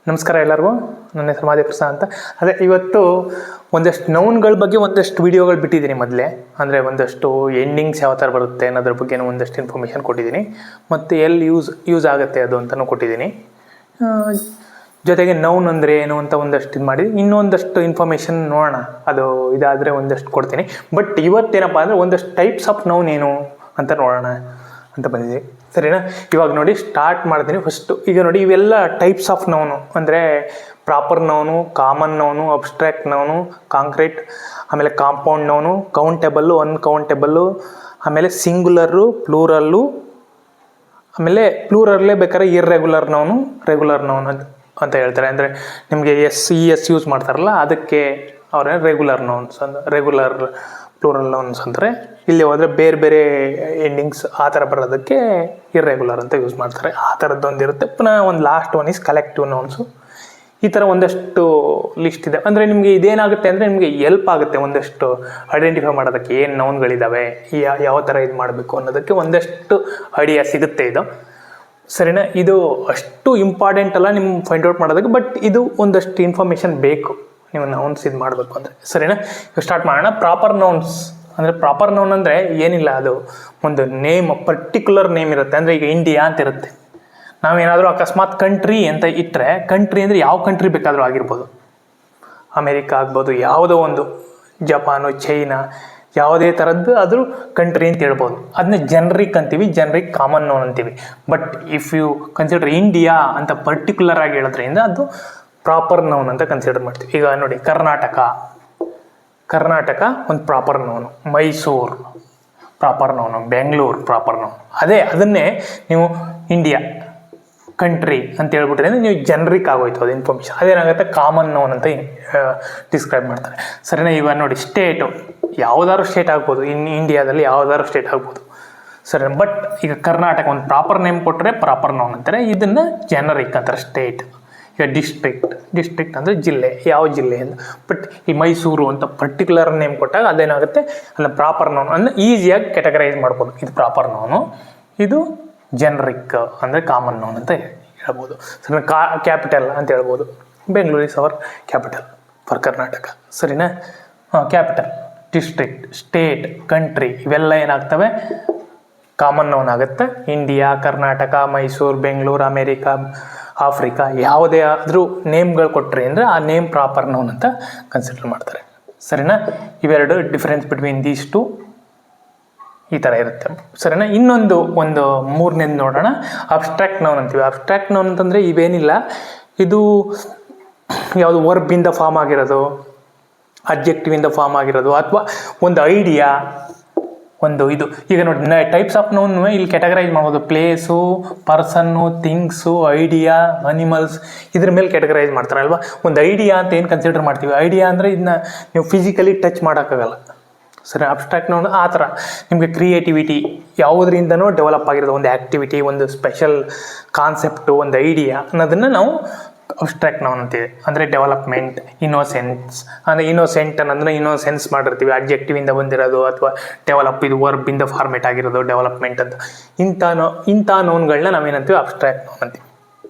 ನಮಸ್ಕಾರ ಎಲ್ಲರಿಗೂ. ನನ್ನ ಹೆಸರು ಮಾದೇಕೃಷ್ಣ ಅಂತ. ಅದೇ ಇವತ್ತು ಒಂದಷ್ಟು ನೌನ್ಗಳ ಬಗ್ಗೆ ಒಂದಷ್ಟು ವೀಡಿಯೋಗಳು ಬಿಟ್ಟಿದ್ದೀನಿ ಮೊದಲೇ. ಅಂದರೆ ಒಂದಷ್ಟು ಎಂಡಿಂಗ್ಸ್ ಯಾವ ಥರ ಬರುತ್ತೆ ಅನ್ನೋದ್ರ ಬಗ್ಗೆ ಒಂದಷ್ಟು ಇನ್ಫಾರ್ಮೇಷನ್ ಕೊಟ್ಟಿದ್ದೀನಿ, ಮತ್ತು ಎಲ್ಲಿ ಯೂಸ್ ಆಗುತ್ತೆ ಅದು ಅಂತಲೂ ಕೊಟ್ಟಿದ್ದೀನಿ. ಜೊತೆಗೆ ನೌನ್ ಅಂದರೆ ಏನು ಅಂತ ಒಂದಷ್ಟು ಇದು ಮಾಡಿ ಇನ್ನೊಂದಷ್ಟು ಇನ್ಫಾರ್ಮೇಷನ್ ನೋಡೋಣ. ಅದು ಇದಾದರೆ ಒಂದಷ್ಟು ಕೊಡ್ತೀನಿ. ಬಟ್ ಇವತ್ತೇನಪ್ಪ ಅಂದರೆ ಒಂದಷ್ಟು ಟೈಪ್ಸ್ ಆಫ್ ನೌನ್ ಏನು ಅಂತ ನೋಡೋಣ ಅಂತ ಬಂದಿದೆ. ಸರಿನಾ? ಇವಾಗ ನೋಡಿ ಸ್ಟಾರ್ಟ್ ಮಾಡ್ತೀನಿ. ಫಸ್ಟು ಈಗ ನೋಡಿ ಇವೆಲ್ಲ ಟೈಪ್ಸ್ ಆಫ್ ನೌನು ಅಂದರೆ proper noun, common noun, abstract noun, concrete, ಆಮೇಲೆ ಕಾಂಪೌಂಡ್ ನೌನು, ಕೌಂಟೇಬಲ್ಲು, ಅನ್ಕೌಂಟೇಬಲ್ಲು, ಆಮೇಲೆ ಸಿಂಗುಲರು, ಪ್ಲೂರಲ್ಲು, ಆಮೇಲೆ ಪ್ಲೂರಲ್ಲೇ ಬೇಕಾದ್ರೆ ಇರ್ರೆಗ್ಯುಲರ್ ನೌನು, ರೆಗ್ಯುಲರ್ ನೌನ್ ಅಂತ ಹೇಳ್ತಾರೆ. ಅಂದರೆ ನಿಮಗೆ ಎಸ್ ಯೂಸ್ ಮಾಡ್ತಾರಲ್ಲ ಅದಕ್ಕೆ ಅವರೇ ರೆಗ್ಯುಲರ್ ನೌನ್ಸ್ ಅಂತ, ರೆಗ್ಯುಲರ್ ಪ್ಲೂರಲ್ ನೌನ್ಸ್ ಅಂತಾರೆ. ಇಲ್ಲಿ ಹೋದರೆ ಬೇರೆ ಬೇರೆ ಎಂಡಿಂಗ್ಸ್ ಆ ಥರ ಬರೋದಕ್ಕೆ ಇರ್ರೆಗ್ಯುಲರ್ ಅಂತ ಯೂಸ್ ಮಾಡ್ತಾರೆ. ಆ ಥರದ್ದೊಂದಿರುತ್ತೆ. ಪುನಃ ಒಂದು ಲಾಸ್ಟ್ ಒನ್ ಈಸ್ ಕಲೆಕ್ಟಿವ್ ನೌನ್ಸು. ಈ ಥರ ಒಂದಷ್ಟು ಲಿಸ್ಟ್ ಇದೆ. ಅಂದರೆ ನಿಮಗೆ ಇದೇನಾಗುತ್ತೆ ಅಂದರೆ ನಿಮಗೆ ಎಲ್ಪ್ ಆಗುತ್ತೆ ಒಂದಷ್ಟು ಐಡೆಂಟಿಫೈ ಮಾಡೋದಕ್ಕೆ ಏನು ನೌನ್ಗಳಿದ್ದಾವೆ, ಯಾವ ಥರ ಇದು ಮಾಡಬೇಕು ಅನ್ನೋದಕ್ಕೆ ಒಂದಷ್ಟು ಐಡಿಯಾ ಸಿಗುತ್ತೆ ಇದು. ಸರಿನಾ? ಇದು ಅಷ್ಟು ಇಂಪಾರ್ಟೆಂಟ್ ಅಲ್ಲ ನಿಮ್ಮ ಫೈಂಡ್ ಔಟ್ ಮಾಡೋದಕ್ಕೆ, ಬಟ್ ಇದು ಒಂದಷ್ಟು ಇನ್ಫಾರ್ಮೇಷನ್ ಬೇಕು ನೀವು ನೌನ್ಸ್ ಇದು ಮಾಡಬೇಕು ಅಂದರೆ. ಸರಿನಾ? ಈಗ ಸ್ಟಾರ್ಟ್ ಮಾಡೋಣ. ಪ್ರಾಪರ್ ನೌನ್ಸ್ ಅಂದರೆ ಪ್ರಾಪರ್ ನೌನ್ ಅಂದರೆ ಏನಿಲ್ಲ, ಅದು ಒಂದು ನೇಮ್, ಪರ್ಟಿಕ್ಯುಲರ್ ನೇಮ್ ಇರುತ್ತೆ. ಅಂದರೆ ಈಗ ಇಂಡಿಯಾ ಅಂತ ಇರುತ್ತೆ. ನಾವೇನಾದರೂ ಅಕಸ್ಮಾತ್ ಕಂಟ್ರಿ ಅಂತ ಇಟ್ಟರೆ, ಕಂಟ್ರಿ ಅಂದರೆ ಯಾವ ಕಂಟ್ರಿ ಬೇಕಾದರೂ ಆಗಿರ್ಬೋದು, ಅಮೇರಿಕಾ ಆಗ್ಬೋದು, ಯಾವುದೋ ಒಂದು ಜಪಾನು, ಚೈನಾ, ಯಾವುದೇ ಥರದ್ದು ಆದರೂ ಕಂಟ್ರಿ ಅಂತ ಹೇಳ್ಬೋದು. ಅದನ್ನ ಜನರಿಕ್ ಅಂತೀವಿ, ಜನರಿಕ್ ಕಾಮನ್ ನೌನ್ ಅಂತೀವಿ. But if you consider India ಅಂತ ಪರ್ಟಿಕ್ಯುಲರ್ ಆಗಿ ಹೇಳೋದ್ರಿಂದ ಅದು ಪ್ರಾಪರ್ ನೌನ್ ಅಂತ ಕನ್ಸಿಡರ್ ಮಾಡ್ತೀವಿ. ಈಗ ನೋಡಿ ಕರ್ನಾಟಕ ಒಂದು proper noun, Mysuru proper noun, Bengaluru proper noun. ಅದನ್ನೇ ನೀವು ಇಂಡಿಯಾ ಕಂಟ್ರಿ ಅಂತ ಹೇಳ್ಬಿಟ್ರೆ ನೀವು ಜನರಿಕ್ ಆಗೋಯ್ತು ಅದು ಇನ್ಫಾರ್ಮೇಷನ್. ಅದೇನಾಗುತ್ತೆ ಕಾಮನ್ ನೌನ್ ಅಂತ ಡಿಸ್ಕ್ರೈಬ್ ಮಾಡ್ತಾರೆ. ಸರಿನಾ? ಇವಾಗ ನೋಡಿ ಸ್ಟೇಟು, ಯಾವುದಾದ್ರು ಸ್ಟೇಟ್ ಆಗ್ಬೋದು, ಇಂಡಿಯಾದಲ್ಲಿ ಯಾವುದಾದ್ರು ಸ್ಟೇಟ್ ಆಗ್ಬೋದು. ಸರಿ. ಬಟ್ ಈಗ ಕರ್ನಾಟಕ ಒಂದು ಪ್ರಾಪರ್ ನೇಮ್ ಕೊಟ್ಟರೆ ಪ್ರಾಪರ್ ನೌನ್ ಅಂತಾರೆ. ಇದನ್ನು ಜನರಿಕ್ ಅಂತಾರೆ, ಸ್ಟೇಟ್. ಈಗ ಡಿಸ್ಟ್ರಿಕ್ಟ್ ಅಂದರೆ ಜಿಲ್ಲೆ, ಯಾವ ಜಿಲ್ಲೆ ಅಂತ. ಬಟ್ ಈ ಮೈಸೂರು ಅಂತ ಪರ್ಟಿಕ್ಯುಲರ್ ನೇಮ್ ಕೊಟ್ಟಾಗ ಅದೇನಾಗುತ್ತೆ, ಅಲ್ಲ ಪ್ರಾಪರ್ ನೌನ್ ಅಂದರೆ ಈಸಿಯಾಗಿ ಕ್ಯಾಟಗರೈಸ್ ಮಾಡ್ಬೋದು. ಇದು ಪ್ರಾಪರ್ ನೌನು, ಇದು ಜನರಿಕ್ ಅಂದರೆ ಕಾಮನ್ ನೌನ್ ಅಂತ ಹೇಳ್ಬೋದು. ಸರಿ. ಕ್ಯಾಪಿಟಲ್ ಅಂತ ಹೇಳ್ಬೋದು. Bengaluru is our capital for Karnataka. ಸರಿನಾ? ಕ್ಯಾಪಿಟಲ್, ಡಿಸ್ಟ್ರಿಕ್ಟ್, ಸ್ಟೇಟ್, ಕಂಟ್ರಿ ಇವೆಲ್ಲ ಏನಾಗ್ತವೆ, ಕಾಮನ್ ನೌನ್ ಆಗುತ್ತೆ. India, Karnataka, Mysuru, Bengaluru, America, Africa, ಯಾವುದೇ ಆದರೂ ನೇಮ್ಗಳು ಕೊಟ್ಟರೆ ಅಂದರೆ ಆ ನೇಮ್ ಪ್ರಾಪರ್ ನೌನ್ ಅಂತ ಕನ್ಸಿಡರ್ ಮಾಡ್ತಾರೆ. ಸರಿನಾ? ಇವೆರಡು ಡಿಫ್ರೆನ್ಸ್ ಬಿಟ್ವೀನ್ ದೀಸ್ ಟು ಈ ಥರ ಇರುತ್ತೆ. ಸರಿನಾ? ಒಂದು ಮೂರನೇದು ನೋಡೋಣ. ಅಬ್ಸ್ಟ್ರಾಕ್ಟ್ ನೌನ್ ಅಂತೀವಿ. ಅಬ್ಸ್ಟ್ರಾಕ್ಟ್ ನೌನ್ ಅಂತಂದರೆ ಇವೇನಿಲ್ಲ, ಇದು ಯಾವುದು ವರ್ಬಿಂದ ಫಾರ್ಮ್ ಆಗಿರೋದು, ಅಬ್ಜೆಕ್ಟಿವಿಂದ ಫಾರ್ಮ್ ಆಗಿರೋದು, ಅಥವಾ ಒಂದು ಐಡಿಯಾ, ಒಂದು ಇದು. ಈಗ ನೋಡಿ ಟೈಪ್ಸ್ ಆಫ್ ನೌನ್ ಇಲ್ಲಿ ಕ್ಯಾಟಗರೈಸ್ ಮಾಡ್ಬೋದು. ಪ್ಲೇಸು, ಪರ್ಸನ್ನು, ಥಿಂಗ್ಸು, ಐಡಿಯಾ, ಅನಿಮಲ್ಸ್, ಇದ್ರ ಮೇಲೆ ಕ್ಯಾಟಗರೈಸ್ ಮಾಡ್ತಾರಲ್ವ. ಒಂದು ಐಡಿಯಾ ಅಂತ ಏನು ಕನ್ಸಿಡರ್ ಮಾಡ್ತೀವಿ, ಐಡಿಯಾ ಅಂದರೆ ಇದನ್ನ ನೀವು ಫಿಸಿಕಲಿ ಟಚ್ ಮಾಡೋಕ್ಕಾಗಲ್ಲ. ಸರಿ. ಅಬ್ಸ್ಟ್ರಾಕ್ಟ್ ನೌನ್ ಆ ಥರ ನಿಮಗೆ ಕ್ರಿಯೇಟಿವಿಟಿ ಯಾವುದರಿಂದನೂ ಡೆವಲಪ್ ಆಗಿರೋದು, ಒಂದು ಆ್ಯಕ್ಟಿವಿಟಿ, ಒಂದು ಸ್ಪೆಷಲ್ ಕಾನ್ಸೆಪ್ಟು, ಒಂದು ಐಡಿಯಾ ಅನ್ನೋದನ್ನು ನಾವು ಅಬ್ಸ್ಟ್ರಾಕ್ಟ್ ನೌನ್ ಅಂತೀವಿ. ಅಂದರೆ ಡೆವಲಪ್ಮೆಂಟ್, ಇನ್ನೋಸೆನ್ಸ್ ಅಂದರೆ ಇನ್ನೋಸೆಂಟ್ ಅನ್ನೋದನ್ನ ಇನ್ನೋಸೆನ್ಸ್ ಮಾಡಿರ್ತೀವಿ, ಅಬ್ಜೆಕ್ಟಿವಿಂದ ಬಂದಿರೋದು, ಅಥವಾ ಡೆವಲಪ್ ಇದು ವರ್ಬಿಂದ ಫಾರ್ಮೇಟ್ ಆಗಿರೋದು ಡೆವಲಪ್ಮೆಂಟ್ ಅಂತ. ಇಂಥ ನೌನ್ಗಳನ್ನ ನಾವೇನಂತೀವಿ, ಅಬ್ಸ್ಟ್ರಾಕ್ಟ್ ನೌನ್ ಅಂತೀವಿ.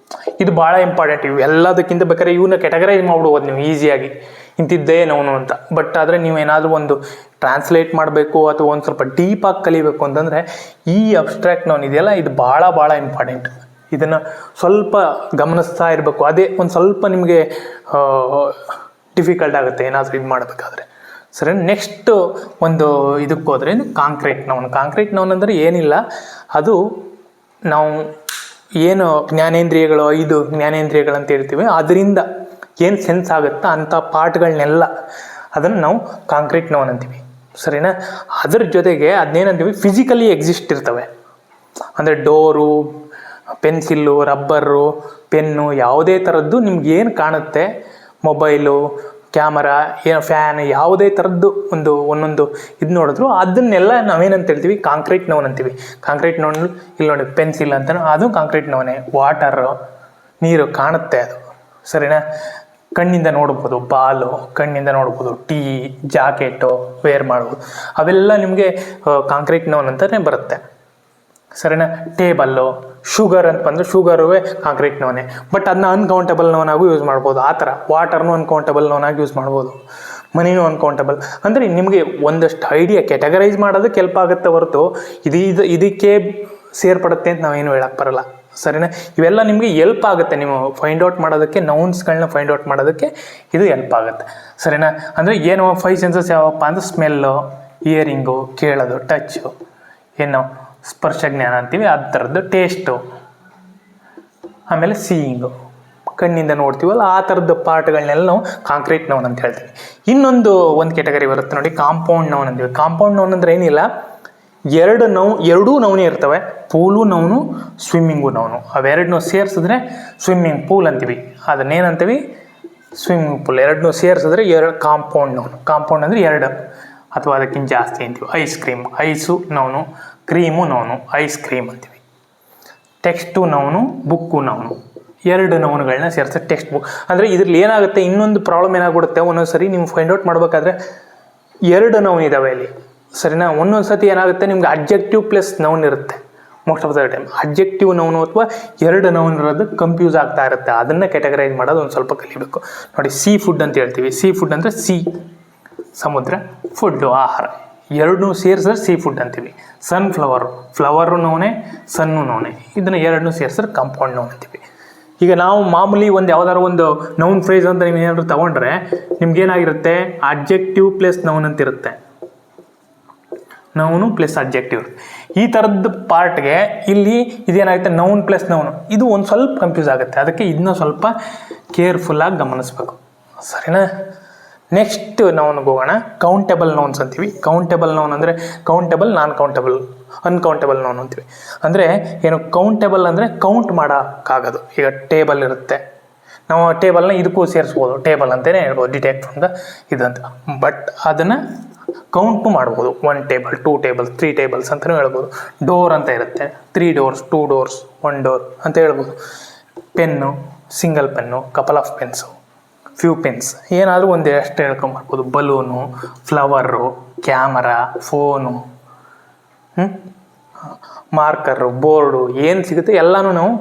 ಇದು ಭಾಳ ಇಂಪಾರ್ಟೆಂಟ್. ಇವು ಎಲ್ಲದಕ್ಕಿಂತ ಬೇಕಾದ್ರೆ ಇವನ್ನ ಕ್ಯಾಟಗರೈಸ್ ಮಾಡ್ಬಿಡ್ಬೋದು ನೀವು ಈಸಿಯಾಗಿ, ಇಂತಿದ್ದೇ ನೌನು ಅಂತ. ಬಟ್ ಆದರೆ ನೀವೇನಾದರೂ ಒಂದು ಟ್ರಾನ್ಸ್ಲೇಟ್ ಮಾಡಬೇಕು ಅಥವಾ ಒಂದು ಸ್ವಲ್ಪ ಡೀಪಾಗಿ ಕಲಿಬೇಕು ಅಂತಂದರೆ ಈ ಅಬ್ಸ್ಟ್ರಾಕ್ಟ್ ನೌನ್ ಇದೆಯಲ್ಲ, ಇದು ಭಾಳ ಇಂಪಾರ್ಟೆಂಟ್. ಇದನ್ನು ಸ್ವಲ್ಪ ಗಮನಿಸ್ತಾ ಇರಬೇಕು. ಅದೇ ಒಂದು ಸ್ವಲ್ಪ ನಿಮಗೆ ಡಿಫಿಕಲ್ಟ್ ಆಗುತ್ತೆ ಏನಾದರೂ ಇದು ಮಾಡಬೇಕಾದ್ರೆ. ಸರಿ. ನೆಕ್ಸ್ಟ್ ಒಂದು ಇದಕ್ಕೆ ಹೋದರೆ ಕಾಂಕ್ರೀಟ್ ನೌನ್ ಅಂದರೆ ಏನಿಲ್ಲ, ಅದು ನಾವು ಏನು ಜ್ಞಾನೇಂದ್ರಿಯಗಳು, 5 ಜ್ಞಾನೇಂದ್ರಿಯಗಳಂತ ಹೇಳ್ತೀವಿ, ಅದರಿಂದ ಏನು ಸೆನ್ಸ್ ಆಗುತ್ತಾ ಅಂಥ ಪಾರ್ಟ್ಗಳನ್ನೆಲ್ಲ ಅದನ್ನು ನಾವು ಕಾಂಕ್ರೀಟ್ ನೌನ್ ಅಂತೀವಿ. ಸರಿನಾ? ಅದ್ರ ಜೊತೆಗೆ ಅದನ್ನೇನಂತೀವಿ, ಫಿಸಿಕಲಿ ಎಕ್ಸಿಸ್ಟ್ ಇರ್ತವೆ. ಅಂದರೆ ಡೋರು, ಪೆನ್ಸಿಲ್ಲು, ರಬ್ಬರು, ಪೆನ್ನು, ಯಾವುದೇ ಥರದ್ದು ನಿಮ್ಗೆ ಏನು ಕಾಣುತ್ತೆ, ಮೊಬೈಲು, ಕ್ಯಾಮರಾ, ಫ್ಯಾನ್, ಯಾವುದೇ ಥರದ್ದು ಒಂದೊಂದು ಇದು ನೋಡಿದ್ರು ಅದನ್ನೆಲ್ಲ ನಾವೇನಂತ ಹೇಳ್ತೀವಿ, ಕಾಂಕ್ರೀಟ್ ನೌನ್ ಅಂತೀವಿ. ಕಾಂಕ್ರೀಟ್ ನೌನ್ ಇಲ್ಲಿ ನೋಡಿ ಪೆನ್ಸಿಲ್ ಅಂತ, ಅದು ಕಾಂಕ್ರೀಟ್ ನೌನೇ. ವಾಟರು, ನೀರು ಕಾಣುತ್ತೆ ಅದು. ಸರಿನಾ? ಕಣ್ಣಿಂದ ನೋಡ್ಬೋದು, ಬಾಲು ಕಣ್ಣಿಂದ ನೋಡ್ಬೋದು, ಟೀ, ಜಾಕೆಟು ವೇರ್ ಮಾಡ್ಬೋದು, ಅವೆಲ್ಲ ನಿಮಗೆ ಕಾಂಕ್ರೀಟ್ ನೌನ್ ಅಂತಲೇ ಬರುತ್ತೆ. ಸರಿನಾ? ಟೇಬಲ್ಲು, ಶುಗರ್ ಅಂತ ಬಂದರೆ ಶುಗರುವೇ ಕಾಂಕ್ರೀಟ್ ನೌನೇ, ಬಟ್ ಅದನ್ನ ಅನ್ಕೌಂಟಬಲ್ ನೌನಾಗೂ ಯೂಸ್ ಮಾಡ್ಬೋದು. ಆ ಥರ ವಾಟರ್ನು ಅನ್ಕೌಂಟಬಲ್ ನೌನಾಗಿ ಯೂಸ್ ಮಾಡ್ಬೋದು, ಮನಿನೂ ಅನ್ಕೌಂಟಬಲ್. ಅಂದರೆ ನಿಮಗೆ ಒಂದಷ್ಟು ಐಡಿಯಾ ಕ್ಯಾಟಗರೈಸ್ ಮಾಡೋದಕ್ಕೆ ಹೆಲ್ಪ್ ಆಗುತ್ತೆ ಹೊರತು ಇದಕ್ಕೆ ಸೇರ್ಪಡುತ್ತೆ ಅಂತ ನಾವೇನು ಹೇಳಕ್ಕೆ ಬರಲ್ಲ. ಸರಿನಾ? ಇವೆಲ್ಲ ನಿಮಗೆ ಎಲ್ಪ್ ಆಗುತ್ತೆ, ನೀವು ಫೈಂಡ್ ಔಟ್ ಮಾಡೋದಕ್ಕೆ, ನೌನ್ಸ್ಗಳನ್ನ ಫೈಂಡ್ ಔಟ್ ಮಾಡೋದಕ್ಕೆ ಇದು ಎಲ್ಪ್ ಆಗುತ್ತೆ. ಸರಿನಾ? ಅಂದರೆ ಏನು 5 ಸೆನ್ಸಸ್ ಯಾವಪ್ಪ ಅಂದರೆ ಸ್ಮೆಲ್ಲು, ಇಯರಿಂಗು, ಕೇಳೋದು, ಟಚ್ಚು, ಏನು ಸ್ಪರ್ಶ ಜ್ಞಾನ ಅಂತೀವಿ ಆ ಥರದ್ದು, ಟೇಸ್ಟು, ಆಮೇಲೆ ಸೀಯಿಂಗು, ಕಣ್ಣಿಂದ ನೋಡ್ತೀವಲ್ಲ ಆ ಥರದ್ದು ಪಾರ್ಟ್ಗಳನ್ನೆಲ್ಲ ನಾವು ಕಾಂಕ್ರೀಟ್ ನೌನ್ ಅಂತ ಹೇಳ್ತೀವಿ. ಇನ್ನೊಂದು ಕ್ಯಾಟಗರಿ ಬರುತ್ತೆ ನೋಡಿ, ಕಾಂಪೌಂಡ್ ನೌನ್ ಅಂತೀವಿ. ಕಾಂಪೌಂಡ್ ನೌನ್ ಅಂದರೆ ಏನಿಲ್ಲ, ಎರಡೂ ನೌನೇ ಇರ್ತವೆ, ಪೂಲು ನೌನು, ಸ್ವಿಮ್ಮಿಂಗು ನೌನು. ಅವೆರಡನ್ನೂ ಸೇರಿಸಿದ್ರೆ ಸ್ವಿಮ್ಮಿಂಗ್ ಪೂಲ್ ಅಂತೀವಿ. ಅದನ್ನೇನಂತೀವಿ? Swimming pool. ಎರಡನ್ನೂ ಸೇರಿಸಿದ್ರೆ ಕಾಂಪೌಂಡ್ ನೌನು. ಕಾಂಪೌಂಡ್ ಅಂದರೆ 2 ಅಥವಾ ಅದಕ್ಕಿಂತ ಜಾಸ್ತಿ ಅಂತೀವಿ. Ice cream, ice noun, cream noun, ice cream ಅಂತೀವಿ. ಟೆಕ್ಸ್ಟು ನೌನು, ಬುಕ್ಕು ನೌನು, 2 ನೌನುಗಳನ್ನ ಸೇರಿಸಿ ಟೆಕ್ಸ್ಟ್ ಬುಕ್. ಅಂದರೆ ಇದ್ರಲ್ಲಿ ಏನಾಗುತ್ತೆ, ಇನ್ನೊಂದು ಪ್ರಾಬ್ಲಮ್ ಏನಾಗ್ಬಿಡುತ್ತೆ, ಒಂದೊಂದು ಸರಿ ನೀವು ಫೈಂಡ್ ಔಟ್ ಮಾಡಬೇಕಾದ್ರೆ 2 ನೌನ್ ಇದ್ದಾವೆ ಅಲ್ಲಿ. ಸರಿನಾ? ಒಂದೊಂದು ಸತಿ ಏನಾಗುತ್ತೆ, ನಿಮ್ಗೆ ಅಬ್ಜೆಕ್ಟಿವ್ ಪ್ಲಸ್ ನೌನ್ ಇರುತ್ತೆ. Most of the time objective noun ಅಥವಾ 2 ನೌನ್ ಇರೋದು ಕನ್ಫ್ಯೂಸ್ ಆಗ್ತಾ ಇರುತ್ತೆ. ಅದನ್ನು ಕ್ಯಾಟಗರೈಸ್ ಮಾಡೋದು ಒಂದು ಸ್ವಲ್ಪ ಕಲಿಬೇಕು ನೋಡಿ. ಸೀ ಫುಡ್ ಅಂತ ಹೇಳ್ತೀವಿ. ಸೀ ಫುಡ್ ಅಂದರೆ ಸಮುದ್ರ, ಫುಡ್ಡು ಆಹಾರ, ಎರಡನ್ನೂ ಸೇರಿಸಿದ್ರೆ ಸೀ ಫುಡ್ ಅಂತೀವಿ. ಫ್ಲವರು ನೌನೆ, ಸನ್ನು ನೌನೆ, ಇದನ್ನು 2 ಸೇರಿಸಿದ್ರೆ ಕಾಂಪೌಂಡ್ ನೌನ್ ಅಂತೀವಿ. ಈಗ ನಾವು ಮಾಮೂಲಿ ಯಾವ್ದಾದ್ರು ಒಂದು ನೌನ್ ಫ್ರೇಸ್ ಅಂತ ನೀವು ಏನಾದರೂ ತೊಗೊಂಡ್ರೆ ನಿಮ್ಗೇನಾಗಿರುತ್ತೆ, ಅಬ್ಜೆಕ್ಟಿವ್ ಪ್ಲಸ್ ನೌನ್ ಅಂತ ಇರುತ್ತೆ. Noun plus objective. ಈ ಥರದ್ದು ಪಾರ್ಟ್ಗೆ ಇಲ್ಲಿ ಇದೇನಾಗುತ್ತೆ, ನೌನ್ ಪ್ಲಸ್ ನೌನು, ಇದು ಒಂದು ಸ್ವಲ್ಪ ಕನ್ಫ್ಯೂಸ್ ಆಗುತ್ತೆ. ಅದಕ್ಕೆ ಇದನ್ನ ಸ್ವಲ್ಪ ಕೇರ್ಫುಲ್ಲಾಗಿ ಗಮನಿಸ್ಬೇಕು. ಸರಿನಾ? ನೆಕ್ಸ್ಟ್ ನೌನ್ಗೆ ಹೋಗೋಣ. ಕೌಂಟೇಬಲ್ ನೌನ್ಸ್ ಅಂತೀವಿ. ಕೌಂಟೇಬಲ್ ನೌನ್ ಅಂದರೆ ಕೌಂಟೇಬಲ್, ನಾನ್ ಕೌಂಟೇಬಲ್, ಅನ್ಕೌಂಟೇಬಲ್ ನೌನ್ ಅಂತೀವಿ. ಅಂದರೆ ಏನು, ಕೌಂಟೇಬಲ್ ಅಂದರೆ ಕೌಂಟ್ ಮಾಡೋಕ್ಕಾಗೋದು. ಈಗ ಟೇಬಲ್ ಇರುತ್ತೆ, ನಾವು ಟೇಬಲ್ನ ಇದಕ್ಕೂ ಸೇರಿಸ್ಬೋದು, ಟೇಬಲ್ ಅಂತಲೇ ಹೇಳ್ಬೋದು, ಡಿಟೆಕ್ಟ್ ಫ್ರಮ್ ದ ಇದಂತ. ಬಟ್ ಅದನ್ನು ಕೌಂಟು ಮಾಡ್ಬೋದು. 1 ಟೇಬಲ್, 2 ಟೇಬಲ್ಸ್, 3 ಟೇಬಲ್ಸ್ ಅಂತಲೂ ಹೇಳ್ಬೋದು. ಡೋರ್ ಅಂತ ಇರುತ್ತೆ, 3 ಡೋರ್ಸ್, 2 ಡೋರ್ಸ್, 1 ಡೋರ್ ಅಂತ ಹೇಳ್ಬೋದು. Pen, single pen, couple of pens, few pens, ಏನಾದರೂ ಒಂದು ಎಷ್ಟು ಹೇಳ್ಕೊಂಬರ್ಬೋದು. Balloon, flower, camera, phone, marker, board, ಏನು ಸಿಗುತ್ತೆ ಎಲ್ಲನೂ ನಾವು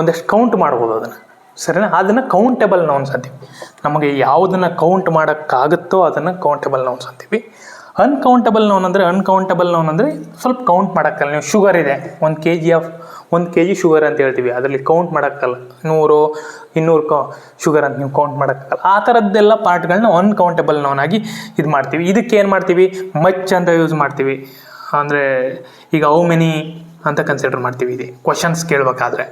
ಒಂದಷ್ಟು ಕೌಂಟ್ ಮಾಡ್ಬೋದು ಅದನ್ನು. ಸರಿನಾ? ಅದನ್ನು ಕೌಂಟೇಬಲ್ ನೌನ್ಸ್ ಅಂತೀವಿ. ನಮಗೆ ಯಾವುದನ್ನು ಕೌಂಟ್ ಮಾಡೋಕ್ಕಾಗುತ್ತೋ ಅದನ್ನು ಕೌಂಟೇಬಲ್ ನೌನ್ಸ್ ಅಂತೀವಿ. ಅನ್ಕೌಂಟಬಲ್ ನೌನ್ ಅಂದರೆ ಸ್ವಲ್ಪ ಕೌಂಟ್ ಮಾಡೋಕ್ಕಲ್ಲ. ನೀವು ಶುಗರ್ ಇದೆ, 1 kg ಶುಗರ್ ಅಂತ ಹೇಳ್ತೀವಿ, ಅದರಲ್ಲಿ ಕೌಂಟ್ ಮಾಡೋಕ್ಕಲ್ಲ. 100, 200 ಶುಗರ್ ಅಂತ ನೀವು ಕೌಂಟ್ ಮಾಡೋಕ್ಕಲ್ಲ. ಆ ಥರದ್ದೆಲ್ಲ ಪಾರ್ಟ್ಗಳನ್ನ ಅನ್ಕೌಂಟಬಲ್ ನೌನ್ ಆಗಿ ಇದು ಮಾಡ್ತೀವಿ. ಇದಕ್ಕೆ ಏನು ಮಾಡ್ತೀವಿ, ಮಚ್ ಅಂತ ಯೂಸ್ ಮಾಡ್ತೀವಿ. ಅಂದರೆ ಈಗ ಹೌ ಮೆನಿ ಅಂತ ಕನ್ಸಿಡರ್ ಮಾಡ್ತೀವಿ. ಇದೆ ಕ್ವಶನ್ಸ್ ಕೇಳಬೇಕಾದ್ರೆ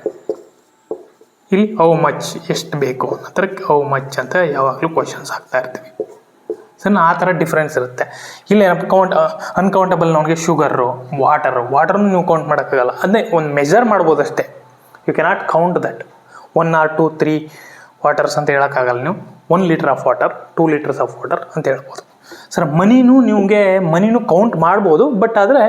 ಇಲ್ಲಿ ಹೌ ಮಚ್, ಎಷ್ಟು ಬೇಕು ಅನ್ನೋ ಹೌ ಮಚ್ ಅಂತ ಯಾವಾಗಲೂ ಕ್ವಶನ್ಸ್ ಆಗ್ತಾ ಇರ್ತೀವಿ. ಸಣ್ಣ ಆ ಥರ ಡಿಫ್ರೆನ್ಸ್ ಇರುತ್ತೆ. ಇಲ್ಲಿ ಏನಪ್ಪ, ಅನ್ಕೌಂಟಬಲ್ ನೌನ್ಗೆ ಶುಗರು, ವಾಟರ್ನು ನೀವು ಕೌಂಟ್ ಮಾಡೋಕ್ಕಾಗಲ್ಲ. ಅದನ್ನೇ ಒಂದು ಮೆಜರ್ ಮಾಡ್ಬೋದು ಅಷ್ಟೇ. You cannot count that 1 or 2, 3 waters ಅಂತ ಹೇಳೋಕ್ಕಾಗಲ್ಲ. ನೀವು 1 litre of water, 2 litres of water ಅಂತ ಹೇಳ್ಬೋದು. ಸರ್ ಮನಿನೂ ಕೌಂಟ್ ಮಾಡ್ಬೋದು. ಬಟ್ ಆದರೆ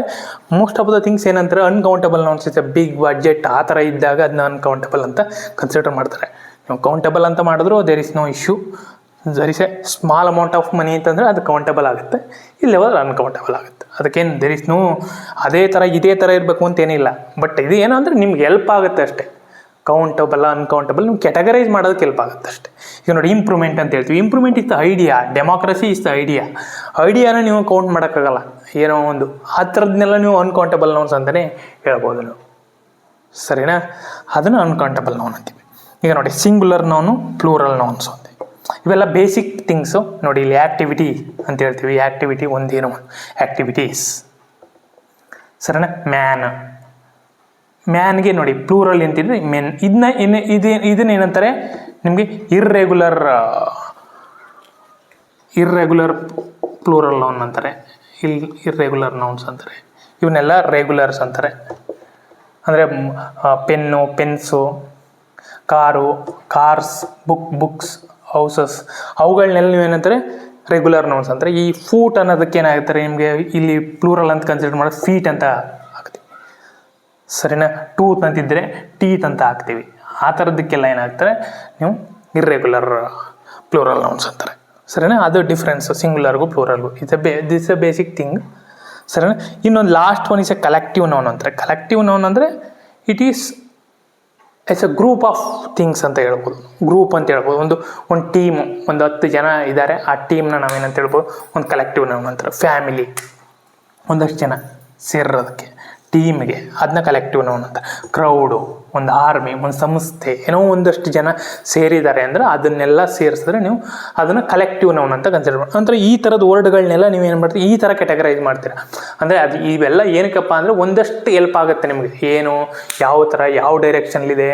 ಮೋಸ್ಟ್ ಆಫ್ ದ ಥಿಂಗ್ಸ್ ಏನಂತಾರೆ, uncountable nouns is big budget ಆ ಥರ ಇದ್ದಾಗ ಅದನ್ನ ಅನ್ಕೌಂಟಬಲ್ ಅಂತ ಕನ್ಸಿಡರ್ ಮಾಡ್ತಾರೆ. ನೀವು ಕೌಂಟಬಲ್ ಅಂತ ಮಾಡಿದ್ರು there is no issue. There is a small amount of money ಅಂತಂದರೆ ಅದು ಕೌಂಟಬಲ್ ಆಗುತ್ತೆ, ಇಲ್ಲಿ ಹೋದ್ರೆ ಅನ್ಕೌಂಟಬಲ್ ಆಗುತ್ತೆ. ಅದಕ್ಕೇನು ದೇರ್ ಇಸ್ ನೋ ಇದೇ ಥರ ಇರಬೇಕು ಅಂತೇನಿಲ್ಲ. ಬಟ್ ಇದು ಏನು ಅಂದರೆ ನಿಮ್ಗೆ ಹೆಲ್ಪ್ ಆಗುತ್ತೆ ಅಷ್ಟೇ. ಕೌಂಟಬಲ್, ಅನ್ಕೌಂಟಬಲ್ ನಿಮ್ಗೆ ಕ್ಯಾಟಗರೈಸ್ ಮಾಡೋದಕ್ಕೆ ಹೆಲ್ಪ್ ಆಗುತ್ತೆ ಅಷ್ಟೇ. ಈಗ ನೋಡಿ, ಇಂಪ್ರೂವ್ಮೆಂಟ್ ಅಂತ ಹೇಳ್ತೀವಿ. Improvement is the idea, democracy is the ಐಡಿಯಾನ ನೀವು ಕೌಂಟ್ ಮಾಡೋಕ್ಕಾಗಲ್ಲ. ಏನೋ ಒಂದು ಆ ಥರದನ್ನೆಲ್ಲ ನೀವು ಅನ್ಕೌಂಟಬಲ್ ನೌನ್ಸ್ ಅಂತಲೇ ಹೇಳ್ಬೋದು ನೀವು. ಸರಿನಾ? ಅದನ್ನು ಅನ್ಕೌಂಟಬಲ್ ನೌನ್ ಅಂತೀವಿ. ಈಗ ನೋಡಿ, ಸಿಂಗುಲರ್ ನೌನು, ಪ್ಲೂರಲ್ ನೌನ್ಸ್ ಅಂತೀವಿ. ಇವೆಲ್ಲ ಬೇಸಿಕ್ ಥಿಂಗ್ಸು. ನೋಡಿ, ಇಲ್ಲಿ ಆ್ಯಕ್ಟಿವಿಟಿ ಅಂತ ಹೇಳ್ತೀವಿ. ಆ್ಯಕ್ಟಿವಿಟಿ ಒಂದೇನೋ ಆ್ಯಕ್ಟಿವಿಟೀಸ್. ಸರಿನಾ? ಮ್ಯಾನ್ಗೆ ನೋಡಿ ಪ್ಲೂರಲ್ ಅಂತಿದ್ರೆ ಮೆನ್. ಇದನ್ನೇನಂತಾರೆ ನಿಮಗೆ, ಇರ್ರೆಗ್ಯುಲರ್ ಪ್ಲೂರಲ್ ನೌನ್ ಅಂತಾರೆ. ಇರ್ರೆಗ್ಯುಲರ್ ನೌನ್ಸ್ ಅಂತಾರೆ. ಇವನ್ನೆಲ್ಲ ರೆಗ್ಯುಲರ್ಸ್ ಅಂತಾರೆ. ಅಂದರೆ pen, pens, cars, books, houses, ಅವುಗಳನ್ನೆಲ್ಲ ನೀವೇನಂತಾರೆ ರೆಗ್ಯುಲರ್ ನೌನ್ಸ್ ಅಂತಾರೆ. ಈ ಫೂಟ್ ಅನ್ನೋದಕ್ಕೆ ಏನಾಗುತ್ತಾರೆ ನಿಮಗೆ ಇಲ್ಲಿ ಪ್ಲೂರಲ್ ಅಂತ ಕನ್ಸಿಡರ್ ಮಾಡೋದು ಫೀಟ್ ಅಂತ ಹಾಕ್ತೀವಿ. ಸರಿನಾ? ಟೂತ್ ಅಂತಿದ್ರೆ ಟೀತ್ ಅಂತ ಹಾಕ್ತೀವಿ. ಆ ಥರದಕ್ಕೆಲ್ಲ ಏನಾಗ್ತಾರೆ ನೀವು ಇರ್ರೆಗ್ಯುಲರ್ ಪ್ಲೂರಲ್ ನೌನ್ಸ್ ಅಂತಾರೆ. ಸರಿನಾ? ಅದು ಡಿಫ್ರೆನ್ಸು ಸಿಂಗುಲರ್ಗೂ ಪ್ಲೂರಲ್ಗೂ. This a basic thing. ಸರಿನಾ? ಇನ್ನೊಂದು last one is a collective noun ಅಂತಾರೆ. ಕಲೆಕ್ಟಿವ್ ನೌನ್ ಅಂದರೆ it is it's a group of things ಅಂತ ಹೇಳ್ಬೋದು. ಗ್ರೂಪ್ ಅಂತ ಹೇಳ್ಬೋದು. ಒಂದು ಟೀಮು, ಒಂದು 10 ಜನ ಇದ್ದಾರೆ, ಆ ಟೀಮ್ನ ನಾವೇನಂತ ಹೇಳ್ಬೋದು, ಒಂದು ಕಲೆಕ್ಟಿವ್ ನೌನ್ ಅಂತಾರೆ. ಫ್ಯಾಮಿಲಿ, ಒಂದಷ್ಟು ಜನ ಸೇರಿರೋದಕ್ಕೆ ಟೀಮ್ಗೆ, ಅದನ್ನ ಕಲೆಕ್ಟಿವ್ ನೌನ್ ಅಂತ. ಕ್ರೌಡು, ಒಂದು ಆರ್ಮಿ, ಒಂದು ಸಂಸ್ಥೆ, ಏನೋ ಒಂದಷ್ಟು ಜನ ಸೇರಿದ್ದಾರೆ ಅಂದರೆ ಅದನ್ನೆಲ್ಲ ಸೇರಿಸಿದ್ರೆ ನೀವು ಅದನ್ನು ಕಲೆಕ್ಟಿವ್ ನೌನ್ ಅಂತ ಕನ್ಸಿಡರ್ ಮಾಡಿ. ಅಂದರೆ ಈ ಥರದ ವರ್ಡ್ಗಳನ್ನೆಲ್ಲ ನೀವು ಏನು ಮಾಡ್ತೀರಿ, ಈ ಥರ ಕ್ಯಾಟಗರೈಸ್ ಮಾಡ್ತೀರಾ. ಅಂದರೆ ಅದು ಇವೆಲ್ಲ ಏನಕ್ಕಪ್ಪ ಅಂದರೆ ಒಂದಷ್ಟು ಹೆಲ್ಪ್ ಆಗುತ್ತೆ ನಿಮಗೆ, ಏನು ಯಾವ ಥರ ಯಾವ ಡೈರೆಕ್ಷನ್ಲಿದೆ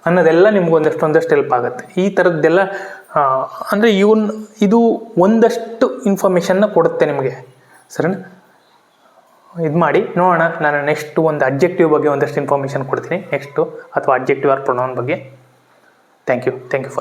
ಅನ್ನೋದೆಲ್ಲ ನಿಮ್ಗೆ ಒಂದಷ್ಟು ಹೆಲ್ಪ್ ಆಗುತ್ತೆ. ಈ ಥರದ್ದೆಲ್ಲ ಅಂದರೆ ಇದು ಒಂದಷ್ಟು ಇನ್ಫಾರ್ಮೇಷನ್ನ ಕೊಡುತ್ತೆ ನಿಮಗೆ. ಸರಿನಾ? ಇದು ಮಾಡಿ ನೋಡೋಣ. ನಾನು ನೆಕ್ಸ್ಟ್ ಒಂದು ಅಬ್ಜೆಕ್ಟಿವ್ ಬಗ್ಗೆ ಒಂದಷ್ಟು ಇನ್ಫಾರ್ಮೇಷನ್ ಕೊಡ್ತೀನಿ ನೆಕ್ಸ್ಟು, ಅಥವಾ ಅಬ್ಜೆಕ್ಟಿವ್ ಆರ್ ಪ್ರೊನೌನ್ ಬಗ್ಗೆ. Thank you for